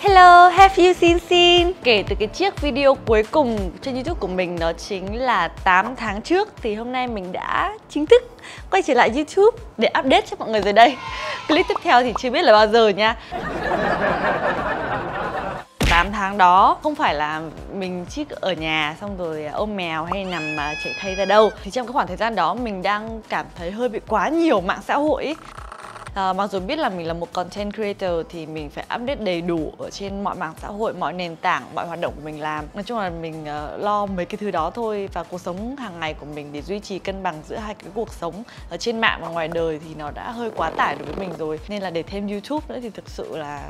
Hello, have you seen? Kể từ cái chiếc video cuối cùng trên YouTube của mình, đó chính là 8 tháng trước, thì hôm nay mình đã chính thức quay trở lại YouTube để update cho mọi người rồi đây. Clip tiếp theo thì chưa biết là bao giờ nha. 8 tháng đó không phải là mình chỉ ở nhà xong rồi ôm mèo hay nằm mà chạy thay ra đâu. Thì trong cái khoảng thời gian đó mình đang cảm thấy hơi bị quá nhiều mạng xã hội ấy. Mặc dù biết là mình là một content creator thì mình phải update đầy đủ ở trên mọi mạng xã hội, mọi nền tảng, mọi hoạt động của mình làm. Nói chung là mình lo mấy cái thứ đó thôi. Và cuộc sống hàng ngày của mình để duy trì cân bằng giữa hai cái cuộc sống ở trên mạng và ngoài đời thì nó đã hơi quá tải đối với mình rồi. Nên là để thêm YouTube nữa thì thực sự là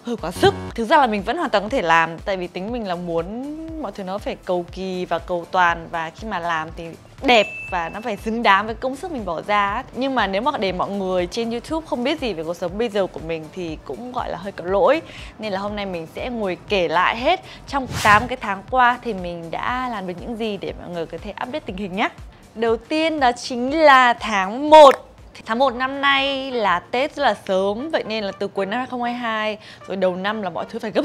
hơi quá sức. Thực ra là mình vẫn hoàn toàn có thể làm, tại vì tính mình là muốn mọi thứ nó phải cầu kỳ và cầu toàn, và khi mà làm thì đẹp và nó phải xứng đáng với công sức mình bỏ ra. Nhưng mà nếu mà để mọi người trên YouTube không biết gì về cuộc sống bây giờ của mình thì cũng gọi là hơi có lỗi. Nên là hôm nay mình sẽ ngồi kể lại hết trong 8 cái tháng qua thì mình đã làm được những gì để mọi người có thể update tình hình nhé. Đầu tiên đó chính là tháng 1. Tháng 1 năm nay là Tết rất là sớm, vậy nên là từ cuối năm 2022 rồi đầu năm là mọi thứ phải gấp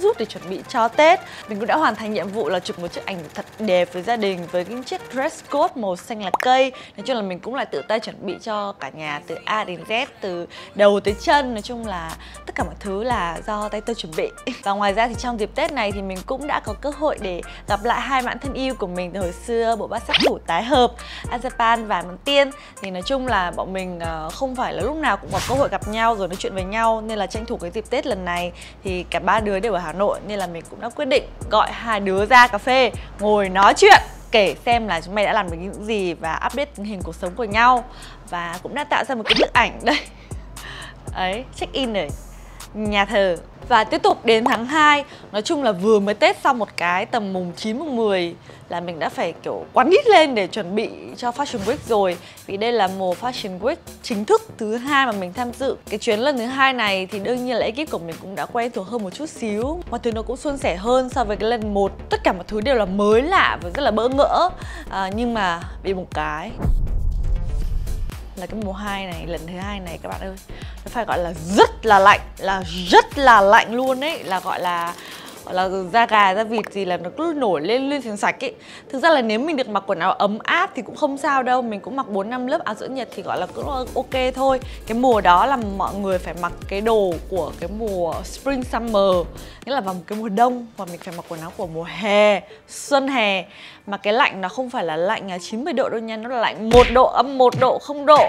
rút để chuẩn bị cho Tết. Mình cũng đã hoàn thành nhiệm vụ là chụp một chiếc ảnh thật đẹp với gia đình với những chiếc dress code màu xanh lá cây. Nói chung là mình cũng lại tự tay chuẩn bị cho cả nhà từ A đến Z, từ đầu tới chân. Nói chung là tất cả mọi thứ là do tay tôi chuẩn bị. Và ngoài ra thì trong dịp Tết này thì mình cũng đã có cơ hội để gặp lại hai bạn thân yêu của mình từ hồi xưa, bộ ba sát thủ tái hợp Azapan và Mẫn Tiên. Thì nói chung là bọn mình không phải là lúc nào cũng có cơ hội gặp nhau rồi nói chuyện với nhau, nên là tranh thủ cái dịp Tết lần này thì cả ba đứa đều ở Hà Nội, nên là mình cũng đã quyết định gọi hai đứa ra cà phê ngồi nói chuyện, kể xem là chúng mày đã làm được những gì và update tình hình cuộc sống của nhau. Và cũng đã tạo ra một cái bức ảnh đây ấy, check in ở nhà thờ. Và tiếp tục đến tháng 2, nói chung là vừa mới Tết xong một cái, tầm mùng 9, mùng 10 là mình đã phải kiểu quắn đít lên để chuẩn bị cho Fashion Week rồi. Vì đây là mùa Fashion Week chính thức thứ hai mà mình tham dự. Cái chuyến lần thứ hai này thì đương nhiên là ekip của mình cũng đã quen thuộc hơn một chút xíu. Mọi thứ nó cũng suôn sẻ hơn so với cái lần 1. Tất cả mọi thứ đều là mới lạ và rất là bỡ ngỡ. Nhưng mà bị một cái là cái mùa 2 này, lần thứ hai này các bạn ơi, nó phải gọi là rất là lạnh luôn ấy, là gọi là da gà da vịt gì là nó cứ nổi lên sành sạch ấy. Thực ra là nếu mình được mặc quần áo ấm áp thì cũng không sao đâu, mình cũng mặc 4-5 lớp áo giữ nhiệt thì gọi là cũng ok thôi. Cái mùa đó là mọi người phải mặc cái đồ của cái mùa spring summer, nghĩa là vào một cái mùa đông, và mình phải mặc quần áo của mùa hè, xuân hè. Mà cái lạnh nó không phải là lạnh 90 độ đâu nha, nó là lạnh 1 độ, âm 1 độ, 0 độ.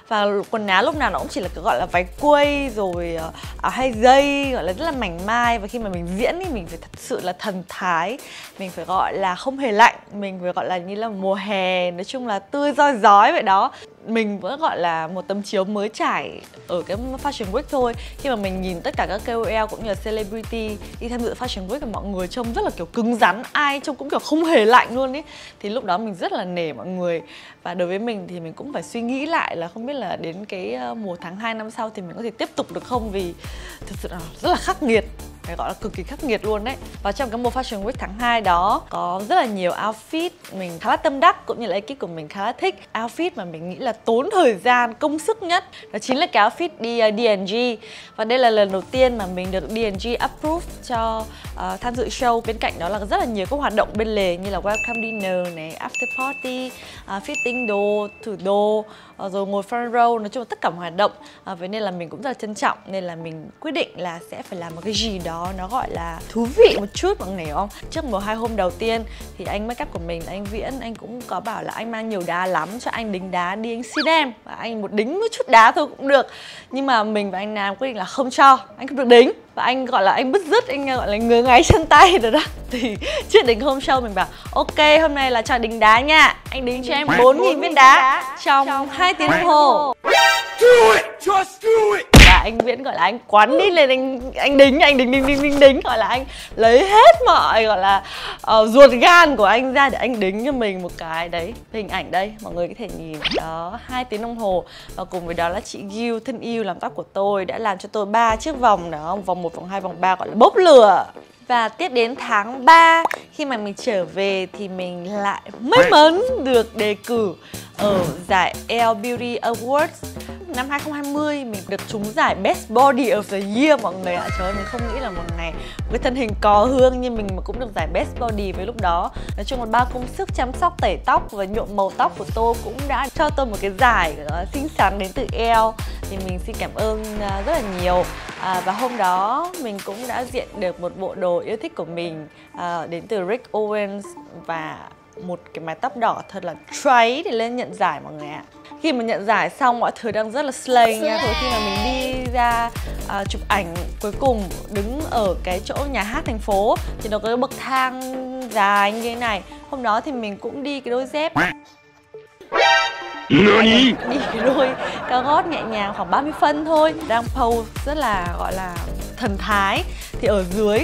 Và quần áo lúc nào nó cũng chỉ là cái gọi là váy quây rồi áo hai dây, gọi là rất là mảnh mai. Và khi mà mình diễn thì mình phải thật sự là thần thái, mình phải gọi là không hề lạnh, mình phải gọi là như là mùa hè, nói chung là tươi roi rói vậy đó. Mình vẫn gọi là một tấm chiếu mới trải ở cái Fashion Week thôi. Khi mà mình nhìn tất cả các KOL cũng như là celebrity đi tham dự Fashion Week, mọi người trông rất là kiểu cứng rắn, ai trông cũng kiểu không hề lạnh luôn ý. Thì lúc đó mình rất là nể mọi người. Và đối với mình thì mình cũng phải suy nghĩ lại là không biết là đến cái mùa tháng 2 năm sau thì mình có thể tiếp tục được không, vì thực sự là rất là khắc nghiệt, phải gọi là cực kỳ khắc nghiệt luôn đấy. Và trong cái mùa Fashion Week tháng 2 đó có rất là nhiều outfit mình khá là tâm đắc, cũng như là ekip của mình khá là thích. Outfit mà mình nghĩ là tốn thời gian, công sức nhất đó chính là cái outfit đi D&G. Và đây là lần đầu tiên mà mình được D&G approve cho tham dự show. Bên cạnh đó là rất là nhiều các hoạt động bên lề như là welcome dinner này, after party, fitting đồ, thử đồ, rồi ngồi front row, nói chung là tất cả mọi hoạt động. Vậy nên là mình cũng rất là trân trọng, nên là mình quyết định là sẽ phải làm một cái gì đó nó gọi là thú vị một chút, mọi người hiểu không? Trước mùa 2 hôm đầu tiên thì anh make up của mình, anh Viễn, anh cũng có bảo là anh mang nhiều đá lắm, cho anh đính đá đi anh xin em. Và anh một đính một chút đá thôi cũng được. Nhưng mà mình và anh Nam quyết định là không cho, anh không được đính. Và anh gọi là anh bứt rứt, anh gọi là ngứa ngáy chân tay rồi đó. Thì trước đính hôm show mình bảo ok, hôm nay là cho đính đá nha, anh đính cho em 4.000 viên đá trong 2 tiếng đồng hồ. Do it! Just do it! Và anh Viễn gọi là anh quán đi lên, anh đính, gọi là anh lấy hết mọi gọi là ruột gan của anh ra để anh đính cho mình một cái đấy. Hình ảnh đây, mọi người có thể nhìn đó, 2 tiếng đồng hồ. Và cùng với đó là chị Gil thân yêu làm tóc của tôi đã làm cho tôi 3 chiếc vòng đó, vòng 1, vòng 2, vòng 3 gọi là bốc lửa. Và tiếp đến tháng 3, khi mà mình trở về thì mình lại may mắn được đề cử ở giải Elle Beauty Awards. năm 2020 mình được trúng giải Best Body of the Year mọi người ạ. Trời ơi, mình không nghĩ là một ngày một cái thân hình cò hương như mình mà cũng được giải Best Body với lúc đó. Nói chung là bao công sức chăm sóc tẩy tóc và nhuộm màu tóc của tôi cũng đã cho tôi một cái giải xinh xắn đến từ Elle. Thì mình xin cảm ơn rất là nhiều. Và hôm đó mình cũng đã diện được một bộ đồ yêu thích của mình đến từ Rick Owens và một cái mái tóc đỏ thật là tray để lên nhận giải mọi người ạ. Khi mà nhận giải xong mọi thứ đang rất là slay nha. Rồi khi mà mình đi ra chụp ảnh cuối cùng đứng ở cái chỗ nhà hát thành phố thì nó có cái bậc thang dài như thế này. Hôm đó thì mình cũng đi cái đôi dép đi cái đôi cao gót nhẹ nhàng khoảng 30 phân thôi, đang pose rất là gọi là thần thái. Thì ở dưới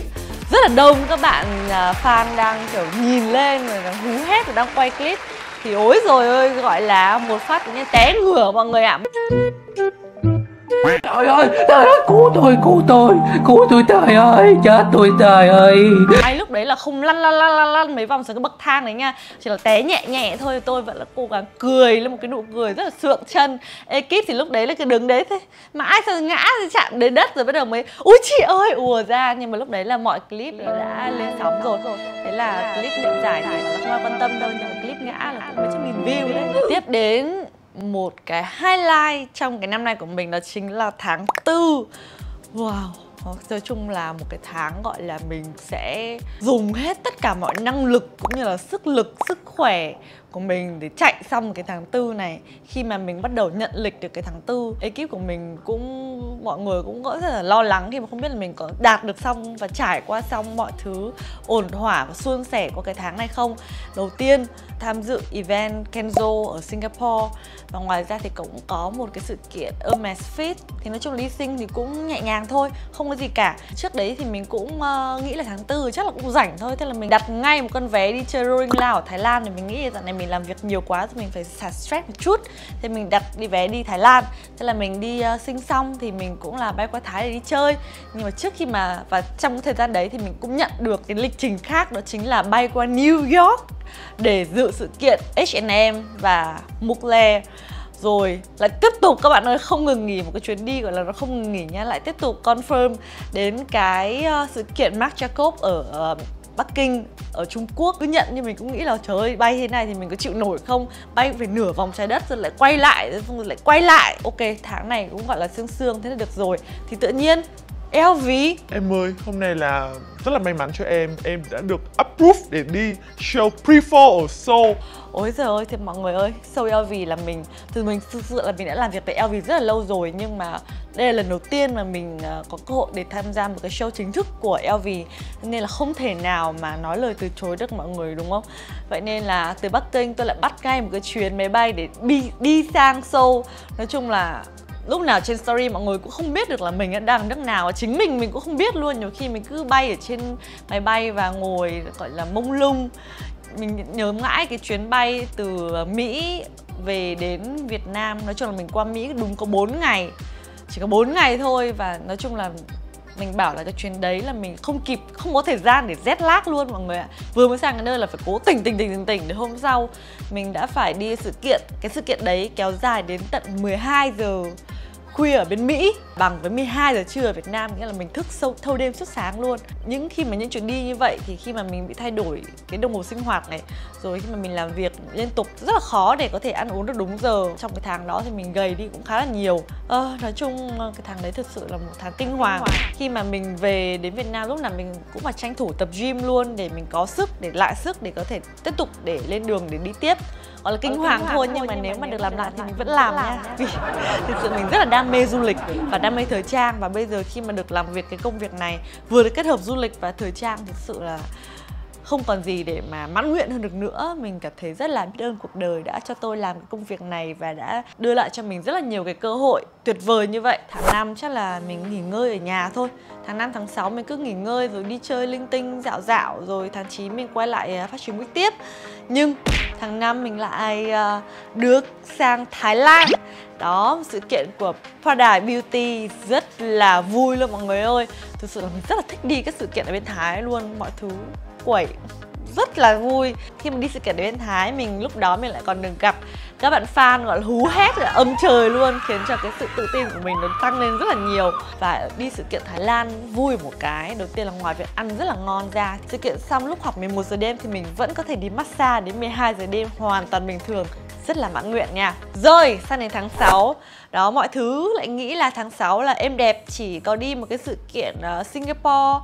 rất là đông các bạn fan đang kiểu nhìn lên rồi đang hú hét rồi đang quay clip. Thì ối rồi ơi, gọi là một phát tự nhiên té ngửa mọi người ạ. Trời ơi, cứu tôi trời ơi, chết tôi trời ơi. May lúc đấy là không lăn mấy vòng xuống cái bậc thang đấy nha, chỉ là té nhẹ nhẹ thôi. Tôi vẫn là cố gắng cười lên một cái nụ cười rất là sượng chân. Ekip thì lúc đấy là cái đứng đấy thế mãi sao ngã thì chạm đến đất rồi bắt đầu mới úi chị ơi ùa ra. Nhưng mà lúc đấy là mọi clip đã lên sóng rồi. Thế là clip nhận giải thì là không ai quan tâm đâu, nhưng mà clip ngã là cũng mấy trăm nghìn view đấy. Tiếp đến một cái highlight trong cái năm nay của mình đó chính là tháng 4. Wow, nói chung là một cái tháng gọi là mình sẽ dùng hết tất cả mọi năng lực cũng như là sức lực, sức khỏe của mình để chạy xong cái tháng 4 này. Khi mà mình bắt đầu nhận lịch được cái tháng 4, ekip của mình cũng mọi người cũng rất là lo lắng khi mà không biết là mình có đạt được xong và trải qua xong mọi thứ ổn thỏa và suôn sẻ qua cái tháng này không. Đầu tiên tham dự event Kenzo ở Singapore, và ngoài ra thì cũng có một cái sự kiện Hermes Fit. Thì nói chung là đi sinh thì cũng nhẹ nhàng thôi, không có gì cả. Trước đấy thì mình cũng nghĩ là tháng 4 chắc là cũng rảnh thôi, thế là mình đặt ngay một con vé đi chơi Rolling Lounge ở Thái Lan. Thì mình nghĩ là dạo này mình làm việc nhiều quá thì mình phải xả stress một chút, thế mình đặt đi vé đi Thái Lan. Thế là mình đi sinh xong thì mình cũng là bay qua Thái để đi chơi. Nhưng mà trước khi mà và trong cái thời gian đấy thì mình cũng nhận được cái lịch trình khác, đó chính là bay qua New York để dự sự kiện H&M và Mugler. Rồi lại tiếp tục các bạn ơi, không ngừng nghỉ, một cái chuyến đi gọi là nó không ngừng nghỉ nhá. Lại tiếp tục confirm đến cái sự kiện Marc Jacob ở Bắc Kinh ở Trung Quốc. Cứ nhận nhưng mình cũng nghĩ là trời ơi, bay thế này thì mình có chịu nổi không? Bay về nửa vòng trái đất rồi lại quay lại, rồi lại quay lại. Ok, tháng này cũng gọi là sương sương, thế là được rồi. Thì tự nhiên LV em ơi, hôm nay là rất là may mắn cho em đã được approve để đi show Pre-Fall ở Seoul. Ôi giời ơi, thì mọi người ơi, show LV là mình thực sự là mình đã làm việc với LV rất là lâu rồi, nhưng mà đây là lần đầu tiên mà mình có cơ hội để tham gia một cái show chính thức của LV, nên là không thể nào mà nói lời từ chối được mọi người, đúng không? Vậy nên là từ Bắc Kinh tôi lại bắt ngay một cái chuyến máy bay để đi sang Seoul. Nói chung là lúc nào trên story mọi người cũng không biết được là mình đang ở nước nào. Chính mình cũng không biết luôn. Nhiều khi mình cứ bay ở trên máy bay và ngồi gọi là mông lung. Mình nhớ mãi cái chuyến bay từ Mỹ về đến Việt Nam. Nói chung là mình qua Mỹ đúng có 4 ngày. Chỉ có 4 ngày thôi. Và nói chung là mình bảo là cái chuyến đấy là mình không có thời gian để jet lag luôn mọi người ạ. Vừa mới sang cái nơi là phải cố tỉnh để hôm sau mình đã phải đi sự kiện. Cái sự kiện đấy kéo dài đến tận 12 giờ khuya ở bên Mỹ, bằng với 12 giờ trưa ở Việt Nam, nghĩa là mình thức thâu đêm suốt sáng luôn. Những chuyến đi như vậy thì khi mà mình bị thay đổi cái đồng hồ sinh hoạt này, rồi khi mà mình làm việc liên tục rất là khó để có thể ăn uống được đúng giờ. Trong cái tháng đó thì mình gầy đi cũng khá là nhiều. Nói chung cái tháng đấy thực sự là một tháng kinh hoàng. Khi mà mình về đến Việt Nam lúc nào mình cũng phải tranh thủ tập gym luôn để mình có sức, để lại sức để có thể tiếp tục để lên đường để đi tiếp. Gọi là kinh hoàng thôi, nhưng mà nếu mà được làm lại thì mình vẫn làm nha. Vì thực sự mình rất là đam mê du lịch và đam mê thời trang, và bây giờ khi mà được làm việc cái công việc này vừa được kết hợp du lịch và thời trang, thực sự là không còn gì để mà mãn nguyện hơn được nữa. Mình cảm thấy rất là biết ơn cuộc đời đã cho tôi làm cái công việc này và đã đưa lại cho mình rất là nhiều cái cơ hội tuyệt vời như vậy. Tháng 5 chắc là mình nghỉ ngơi ở nhà thôi. Tháng 5, tháng 6 mình cứ nghỉ ngơi rồi đi chơi linh tinh, dạo. Rồi tháng 9 mình quay lại Fashion Week tiếp. Nhưng tháng 5 mình lại được sang Thái Lan. Đó, sự kiện của Paradise Beauty rất là vui luôn mọi người ơi. Thực sự là mình rất là thích đi các sự kiện ở bên Thái luôn. Mọi thứ quẩy rất là vui. Khi mà đi sự kiện ở bên Thái, mình lúc đó mình lại còn được gặp Các bạn fan gọi là hú hét là âm trời luôn, khiến cho cái sự tự tin của mình nó tăng lên rất là nhiều. Và đi sự kiện Thái Lan vui một cái, đầu tiên là ngoài việc ăn rất là ngon ra, sự kiện xong lúc khoảng 11 giờ đêm thì mình vẫn có thể đi massage đến 12 giờ đêm hoàn toàn bình thường. Rất là mãn nguyện nha. Rồi, sang đến tháng 6. Đó, mọi thứ lại nghĩ là tháng 6 là êm đẹp, chỉ có đi một cái sự kiện Singapore,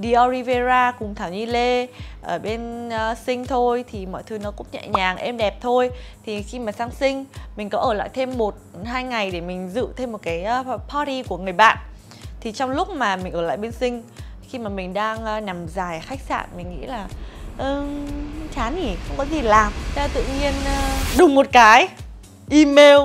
Dior Rivera cùng Thảo Nhi Lê ở bên Sing thôi, thì mọi thứ nó cũng nhẹ nhàng, êm đẹp thôi. Thì khi mà sang Sing, mình có ở lại thêm 1-2 ngày để mình dự thêm một cái party của người bạn. Thì trong lúc mà mình ở lại bên Sing, khi mà mình đang nằm dài ở khách sạn, mình nghĩ là chán nhỉ, không có gì làm. Thế tự nhiên đùng một cái email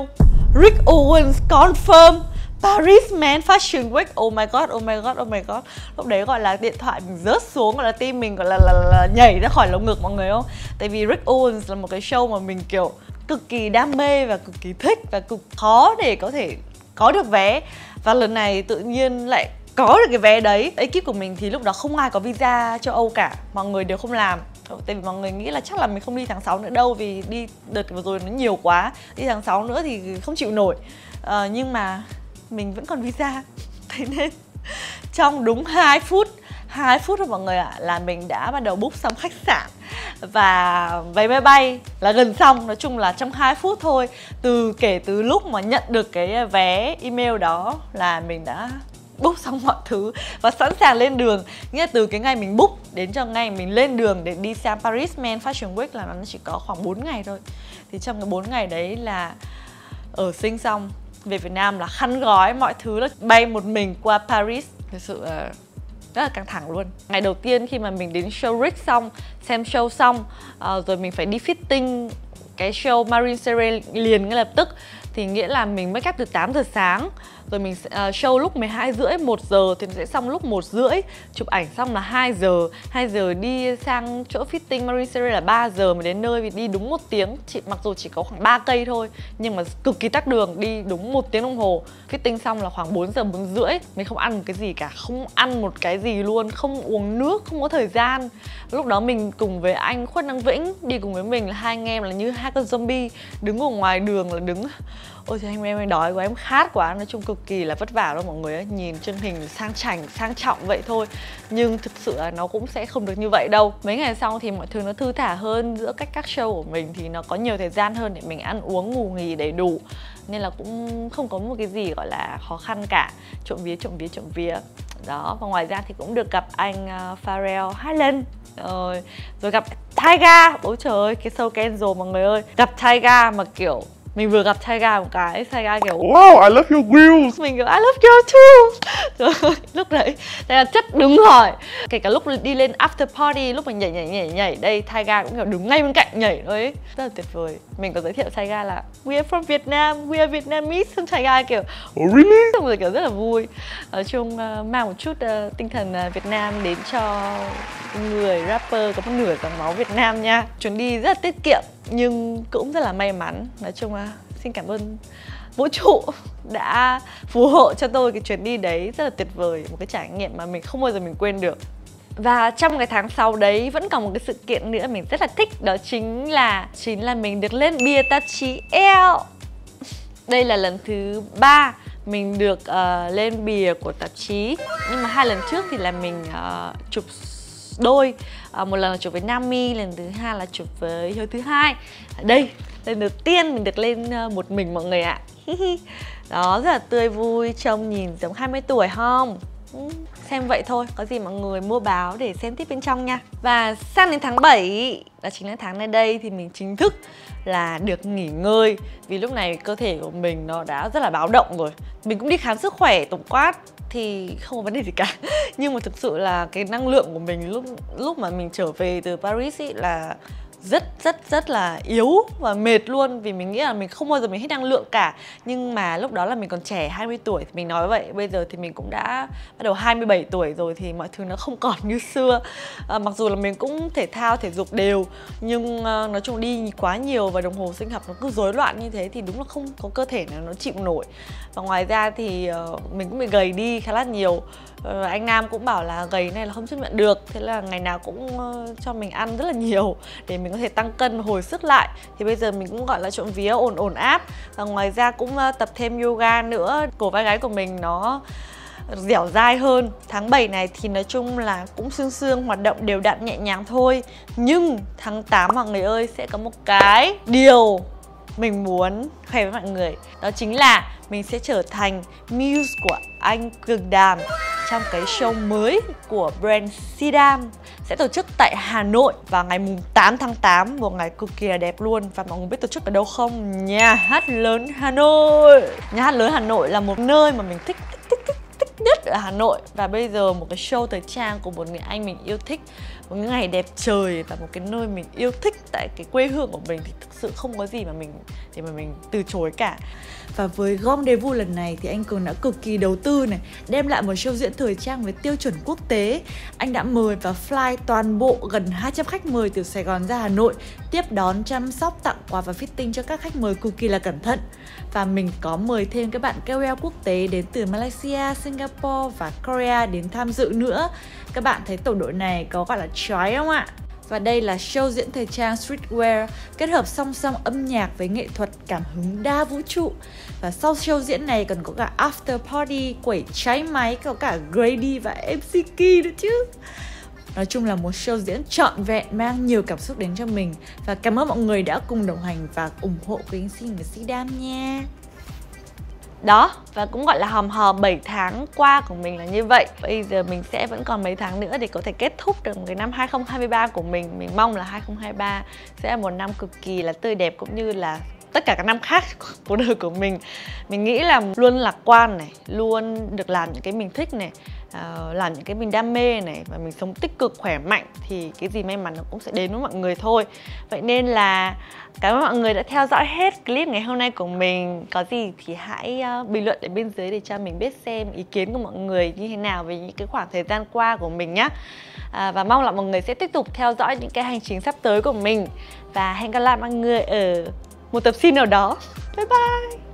Rick Owens confirm Paris Men Fashion Week. Oh my god, oh my god, oh my god. Lúc đấy gọi là điện thoại mình rớt xuống, gọi là tim mình gọi là nhảy ra khỏi lồng ngực mọi người không? Tại vì Rick Owens là một cái show mà mình kiểu cực kỳ đam mê và cực kỳ thích, và cực khó để có thể có được vé. Và lần này tự nhiên lại có được cái vé đấy. Ekip của mình thì lúc đó không ai có visa châu Âu cả, mọi người đều không làm. Tại vì mọi người nghĩ là chắc là mình không đi tháng 6 nữa đâu, vì đi đợt vừa rồi nó nhiều quá, đi tháng 6 nữa thì không chịu nổi. Nhưng mà mình vẫn còn visa. Thế nên trong đúng 2 phút thôi mọi người ạ, là mình đã bắt đầu book xong khách sạn và vé máy bay là gần xong. Nói chung là trong 2 phút thôi, kể từ lúc mà nhận được cái vé email đó là mình đã book xong mọi thứ và sẵn sàng lên đường. Nghĩa là từ cái ngày mình book đến cho ngày mình lên đường để đi sang Paris Men Fashion Week là nó chỉ có khoảng 4 ngày thôi. Thì trong cái 4 ngày đấy là ở Sing xong, về Việt Nam là khăn gói mọi thứ, là bay một mình qua Paris. Thật sự là rất là căng thẳng luôn. Ngày đầu tiên khi mà mình đến show Rick xong, xem show xong, rồi mình phải đi fitting cái show Marine Serenade liền ngay lập tức. Thì nghĩa là mình make up từ 8 giờ sáng, rồi mình show lúc 12 rưỡi, 1 giờ thì nó sẽ xong lúc 1 rưỡi. Chụp ảnh xong là 2 giờ đi sang chỗ fitting Marine Serenade là 3 giờ mới đến nơi, vì đi đúng 1 tiếng. Mặc dù chỉ có khoảng 3 cây thôi, nhưng mà cực kỳ tắc đường, đi đúng 1 tiếng đồng hồ. Fitting xong là khoảng 4 giờ, 4 rưỡi. Mình không ăn một cái gì cả, không ăn một cái gì luôn, không uống nước, không có thời gian. Lúc đó mình cùng với anh Khuất Đăng Vĩnh, đi cùng với mình là 2 anh em là như 2 con zombie, đứng ở ngoài đường là đứng. Ôi trời, em đói quá, em khát quá. Nói chung cực kỳ là vất vả luôn mọi người ấy. Nhìn chân hình sang trọng vậy thôi, nhưng thực sự là nó cũng sẽ không được như vậy đâu. Mấy ngày sau thì mọi thứ nó thư thả hơn, giữa các show của mình thì nó có nhiều thời gian hơn để mình ăn uống ngủ nghỉ đầy đủ, nên là cũng không có một cái gì gọi là khó khăn cả. Trộm vía đó. Và ngoài ra thì cũng được gặp anh Pharrell 2 lần rồi gặp Tyga. Ôi trời ơi, cái show Kenzo mọi người ơi. Gặp Tyga mà kiểu mình vừa gặp Tyga một cái, Tyga kiểu wow, I love your grills. Mình kiểu I love you too. Rồi lúc đấy Tyga chất đứng hỏi. Kể cả lúc đi lên after party, lúc mình nhảy đây, Tyga cũng kiểu đứng ngay bên cạnh nhảy thôi ấy. Rất là tuyệt vời. Mình có giới thiệu Tyga là we are from Vietnam, we are Vietnamese. Xong Tyga kiểu Oh really? Xong rồi kiểu rất là vui. Nói chung mang một chút tinh thần Việt Nam đến cho người rapper có một nửa dòng máu Việt Nam nha. Chuyến đi rất là tiết kiệm nhưng cũng rất là may mắn. Nói chung là xin cảm ơn vũ trụ đã phù hộ cho tôi cái chuyến đi đấy, rất là tuyệt vời. Một cái trải nghiệm mà mình không bao giờ mình quên được. Và trong cái tháng sau đấy vẫn còn một cái sự kiện nữa mình rất là thích. Đó chính là mình được lên bìa tạp chí Elle. Đây là lần thứ 3 mình được lên bìa của tạp chí. Nhưng mà 2 lần trước thì là mình chụp đôi. Một lần là chụp với Nami, lần thứ 2 là chụp với Hiếu thứ 2. Đây, lần đầu tiên mình được lên một mình mọi người ạ. Đó, rất là tươi vui, trông nhìn giống 20 tuổi không? Xem vậy thôi, có gì mọi người mua báo để xem tiếp bên trong nha. Và sang đến tháng 7, đó chính là tháng này đây, thì mình chính thức là được nghỉ ngơi. Vì lúc này cơ thể của mình nó đã rất là báo động rồi. Mình cũng đi khám sức khỏe tổng quát thì không có vấn đề gì cả. Nhưng mà thực sự là cái năng lượng của mình lúc mà mình trở về từ Paris ý là rất là yếu và mệt luôn. Vì mình nghĩ là mình không bao giờ mình hết năng lượng cả. Nhưng mà lúc đó là mình còn trẻ, 20 tuổi thì mình nói vậy. Bây giờ thì mình cũng đã bắt đầu 27 tuổi rồi thì mọi thứ nó không còn như xưa. Mặc dù là mình cũng thể thao, thể dục đều, nhưng nói chung đi quá nhiều và đồng hồ sinh học nó cứ rối loạn như thế thì đúng là không có cơ thể nào nó chịu nổi. Và ngoài ra thì mình cũng bị gầy đi khá là nhiều. Anh Nam cũng bảo là gầy này là không chấp nhận được. Thế là ngày nào cũng cho mình ăn rất là nhiều để mình có thể tăng cân và hồi sức lại. Thì bây giờ mình cũng gọi là trộm vía ổn áp. Và ngoài ra cũng tập thêm yoga nữa. Cổ vai gáy của mình nó dẻo dai hơn. Tháng 7 này thì nói chung là cũng sương hoạt động đều đặn nhẹ nhàng thôi. Nhưng tháng 8 mọi người ơi, sẽ có một cái điều mình muốn khoe với mọi người. Đó chính là mình sẽ trở thành muse của anh Cường Đàm trong cái show mới của brand Sidam, sẽ tổ chức tại Hà Nội vào ngày 8 tháng 8, một ngày cực kỳ là đẹp luôn. Và mọi người biết tổ chức ở đâu không? Nhà hát lớn Hà Nội. Nhà hát lớn Hà Nội là một nơi mà mình thích nhất ở Hà Nội. Và bây giờ một cái show thời trang của một người anh mình yêu thích, một cái ngày đẹp trời và một cái nơi mình yêu thích tại cái quê hương của mình, thì thực sự không có gì mà mình từ chối cả. Và với Rendezvous lần này thì anh Cường đã cực kỳ đầu tư này, đem lại một show diễn thời trang với tiêu chuẩn quốc tế. Anh đã mời và fly toàn bộ gần 200 khách mời từ Sài Gòn ra Hà Nội, tiếp đón, chăm sóc, tặng quà và fitting cho các khách mời cực kỳ là cẩn thận. Và mình có mời thêm các bạn KOL quốc tế đến từ Malaysia, Singapore và Korea đến tham dự nữa. Các bạn thấy tổ đội này có gọi là chói không ạ? Và đây là show diễn thời trang streetwear kết hợp song song âm nhạc với nghệ thuật cảm hứng đa vũ trụ. Và sau show diễn này còn có cả after party, quẩy cháy máy, có cả Grady và MC Key nữa chứ. Nói chung là một show diễn trọn vẹn mang nhiều cảm xúc đến cho mình. Và cảm ơn mọi người đã cùng đồng hành và ủng hộ Quỳnh Sinh và Sidam nha. Đó, và cũng gọi là hòm hò 7 tháng qua của mình là như vậy. Bây giờ mình sẽ vẫn còn mấy tháng nữa để có thể kết thúc được cái năm 2023 của mình. Mình mong là 2023 sẽ là một năm cực kỳ là tươi đẹp, cũng như là tất cả các năm khác của đời của mình. Mình nghĩ là luôn lạc quan này, luôn được làm những cái mình thích này, làm những cái mình đam mê này, và mình sống tích cực, khỏe mạnh thì cái gì may mắn nó cũng sẽ đến với mọi người thôi. Vậy nên là cảm ơn mọi người đã theo dõi hết clip ngày hôm nay của mình. Có gì thì hãy bình luận ở bên dưới để cho mình biết xem ý kiến của mọi người như thế nào về những cái khoảng thời gian qua của mình nhé. Và mong là mọi người sẽ tiếp tục theo dõi những cái hành trình sắp tới của mình. Và hẹn gặp lại mọi người ở một tập phim nào đó. Bye bye!